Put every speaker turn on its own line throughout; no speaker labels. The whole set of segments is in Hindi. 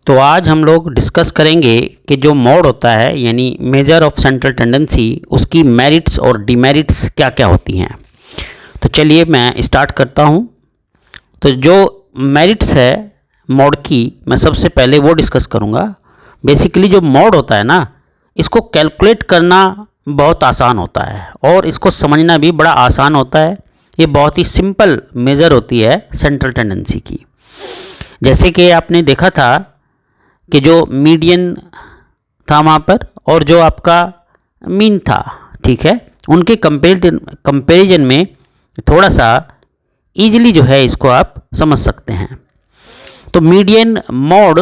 तो आज हम लोग डिस्कस करेंगे कि जो मॉड होता है यानी मेजर ऑफ सेंट्रल टेंडेंसी, उसकी मेरिट्स और डिमेरिट्स क्या क्या होती हैं। तो चलिए मैं स्टार्ट करता हूँ। तो जो मेरिट्स है मॉड की, मैं सबसे पहले वो डिस्कस करूँगा। बेसिकली जो मॉड होता है ना, इसको कैलकुलेट करना बहुत आसान होता है और इसको समझना भी बड़ा आसान होता है। ये बहुत ही सिंपल मेजर होती है सेंट्रल टेंडेंसी की। जैसे कि आपने देखा था कि जो मीडियन था वहाँ पर और जो आपका मीन था, ठीक है, उनके कंपेरिजन में थोड़ा सा ईजिली जो है इसको आप समझ सकते हैं। तो median mode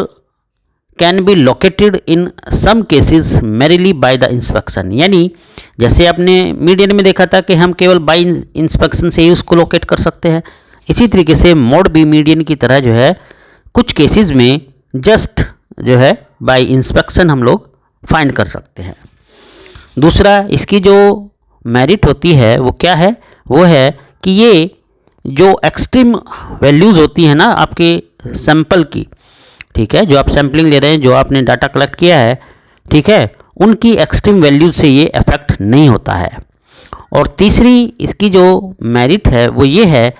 can be located in some cases merely by the inspection, यानी जैसे आपने मीडियन में देखा था कि हम केवल बाय इंस्पेक्शन से ही उसको लोकेट कर सकते हैं, इसी तरीके से मॉड भी मीडियन की तरह जो है कुछ केसेस में जस्ट जो है बाय इंस्पेक्शन हम लोग फाइंड कर सकते हैं। दूसरा, इसकी जो मेरिट होती है वो क्या है, वो है कि ये जो एक्सट्रीम वैल्यूज़ होती हैं ना आपके सैंपल की, ठीक है, जो आप सैम्पलिंग ले रहे हैं, जो आपने डाटा कलेक्ट किया है, ठीक है, उनकी एक्सट्रीम वैल्यूज से ये अफेक्ट नहीं होता है। और तीसरी इसकी जो मेरिट है वो ये है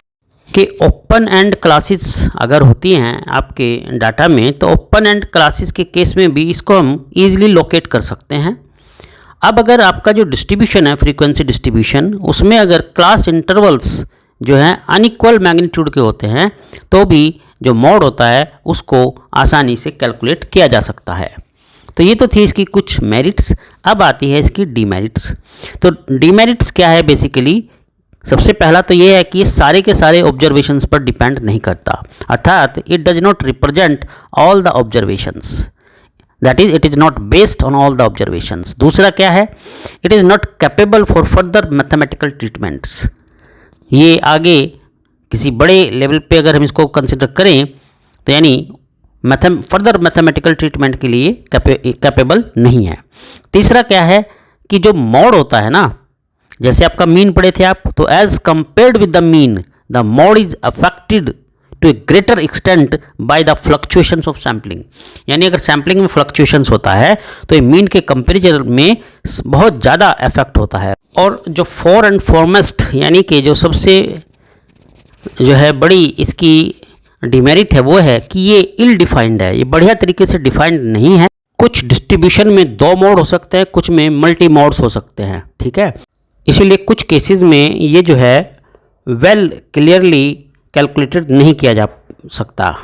कि ओपन एंड क्लासेस अगर होती हैं आपके डाटा में, तो ओपन एंड क्लासेस के केस में भी इसको हम ईजिली लोकेट कर सकते हैं। अब अगर आपका जो डिस्ट्रीब्यूशन है, फ्रीक्वेंसी डिस्ट्रीब्यूशन, उसमें अगर क्लास इंटरवल्स जो हैं अनइक्वल मैग्नीट्यूड के होते हैं, तो भी जो मॉड होता है उसको आसानी से कैलकुलेट किया जा सकता है। तो ये तो थी इसकी कुछ मेरिट्स। अब आती है इसकी डीमेरिट्स। तो डीमेरिट्स क्या है बेसिकली, सबसे पहला तो ये है कि ये सारे के सारे ऑब्जर्वेशंस पर डिपेंड नहीं करता, अर्थात it does not represent all the observations, that is it is not based on all the observations. दूसरा क्या है, it is not capable for further mathematical treatments. ये आगे किसी बड़े लेवल पे अगर हम इसको कंसिडर करें तो यानी फर्दर मैथमेटिकल ट्रीटमेंट के लिए कैपेबल नहीं है। तीसरा क्या है कि जो मॉड होता है ना, जैसे आपका मीन पढ़े थे आप, तो as compared with the mean the mode is affected to a greater extent by the fluctuations of sampling, यानी अगर सैम्पलिंग में फ्लक्चुएशंस होता है तो ये मीन के कंपेरिजन में बहुत ज़्यादा इफेक्ट होता है। और जो फॉर एंड फॉरमोस्ट यानी कि जो सबसे जो है बड़ी इसकी डिमेरिट है वो है कि ये इल डिफाइंड है, ये बढ़िया तरीके से डिफाइंड नहीं है। कुछ डिस्ट्रीब्यूशन में दो मोड हो सकते हैं, कुछ में मल्टी मोड्स हो सकते हैं, ठीक है, इसीलिए कुछ केसेस में ये जो है वेल क्लियरली कैलकुलेटेड नहीं किया जा सकता।